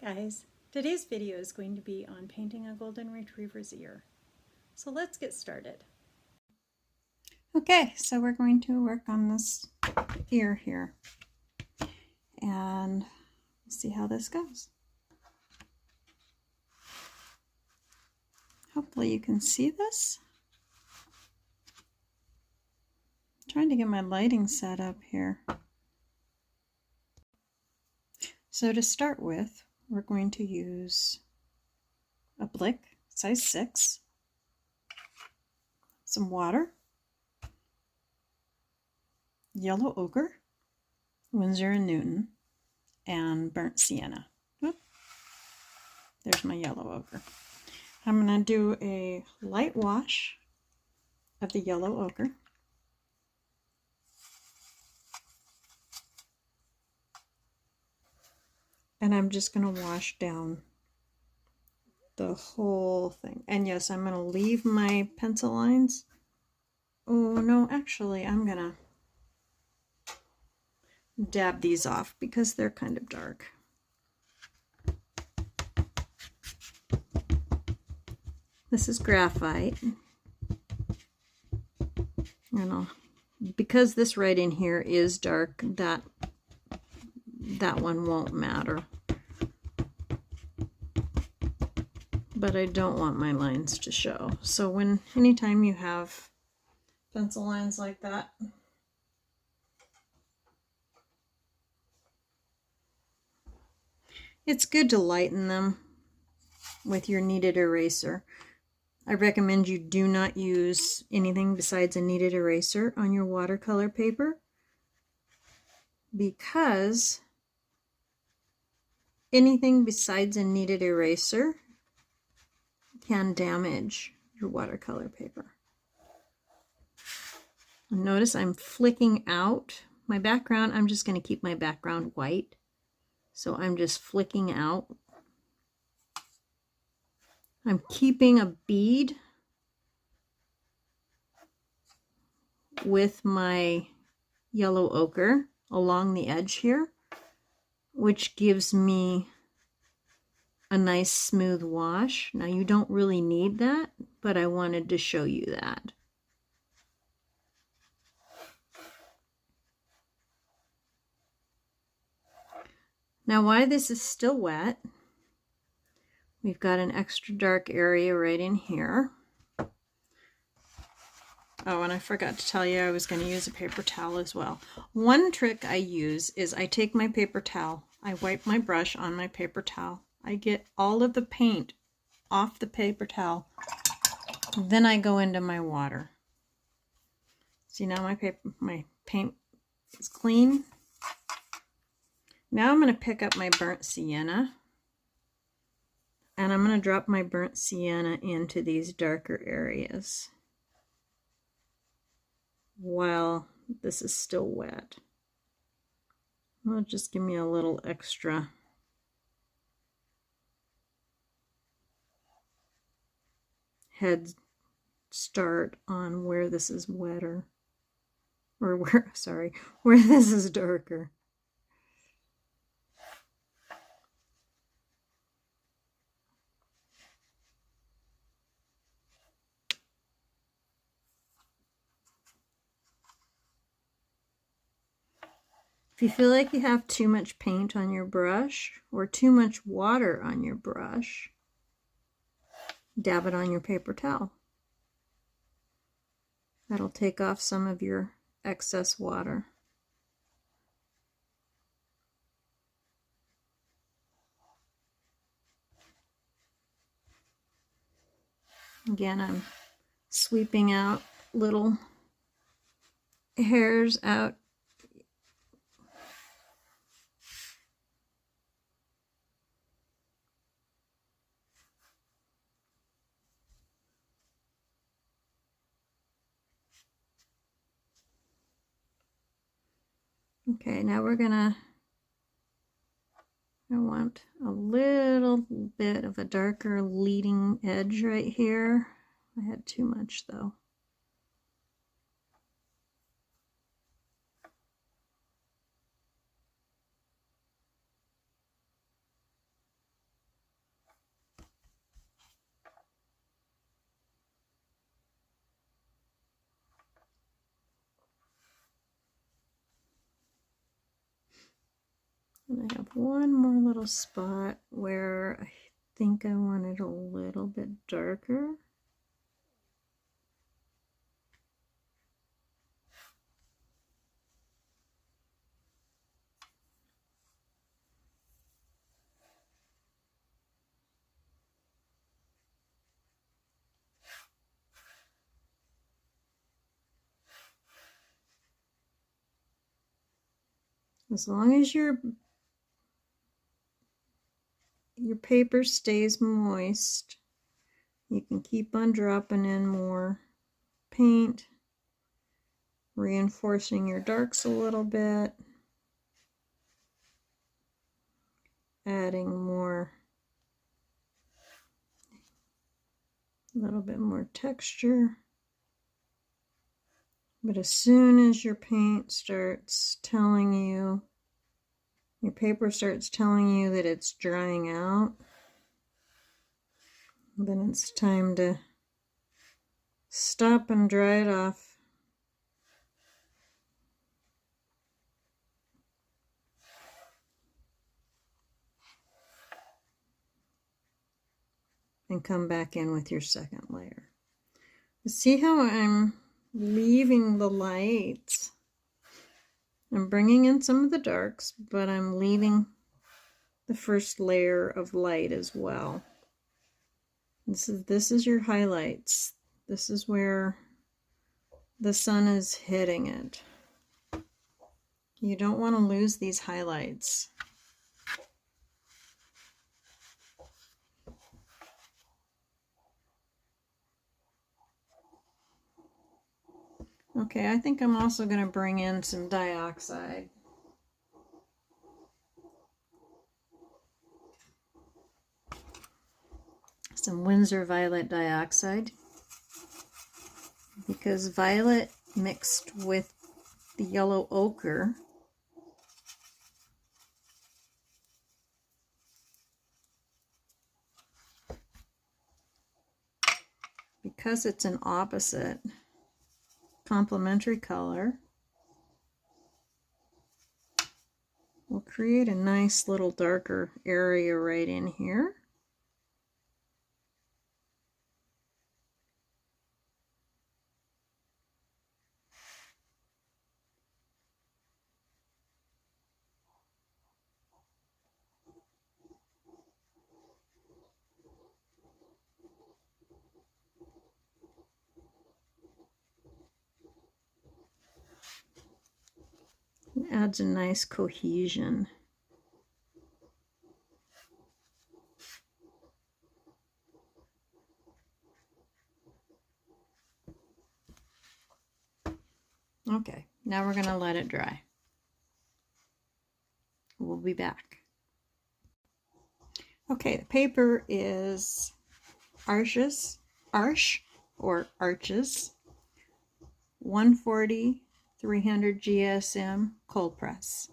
guys, today's video is going to be on painting a golden retriever's ear. So let's get started. Okay, so we're going to work on this ear here and see how this goes. Hopefully you can see this. I'm trying to get my lighting set up here. So to start with, we're going to use a Blick, size 6, some water, yellow ochre, Winsor & Newton, and burnt sienna. Oop. There's my yellow ochre. I'm going to do a light wash of the yellow ochre. And I'm just going to wash down the whole thing. And yes, I'm going to leave my pencil lines. Oh, no, actually, I'm going to dab these off because they're kind of dark. This is graphite. And because this right in here is dark, that one won't matter. But I don't want my lines to show. So anytime you have pencil lines like that, it's good to lighten them with your kneaded eraser. I recommend you do not use anything besides a kneaded eraser on your watercolor paper, because anything besides a kneaded eraser can damage your watercolor paper. Notice I'm flicking out my background. I'm just going to keep my background white. So I'm just flicking out. I'm keeping a bead with my yellow ochre along the edge here, which gives me a nice smooth wash. Now you don't really need that, but I wanted to show you that. Now while this is still wet, we've got an extra dark area right in here. Oh, and I forgot to tell you I was going to use a paper towel as well. One trick I use is I take my paper towel, I wipe my brush on my paper towel, I get all of the paint off the paper towel, then I go into my water. See, now my paint is clean. Now I'm going to pick up my burnt sienna, and I'm going to drop my burnt sienna into these darker areas while this is still wet. It'll just give me a little extra head start on where this is wetter, or where this is darker. If you feel like you have too much paint on your brush or too much water on your brush, dab it on your paper towel. That'll take off some of your excess water. Again, I'm sweeping out little hairs out. Okay, now I want a little bit of a darker leading edge right here. I had too much though. And I have one more little spot where I think I want it a little bit darker. As long as your paper stays moist, you can keep on dropping in more paint, reinforcing your darks a little bit, adding more, a little bit more texture. But as soon as your paint starts telling you, your paper starts telling you that it's drying out, then it's time to stop and dry it off. And come back in with your second layer. See how I'm leaving the lights? I'm bringing in some of the darks, but I'm leaving the first layer of light as well. This is your highlights. This is where the sun is hitting it. You don't want to lose these highlights. Okay, I think I'm also going to bring in some dioxide. Some Winsor Violet dioxide. Because violet mixed with the yellow ochre because it's an opposite complementary color, we'll create a nice little darker area right in here. It adds a nice cohesion. Okay, now we're going to let it dry. We'll be back. Okay, the paper is Arches, 140 300 GSM cold press.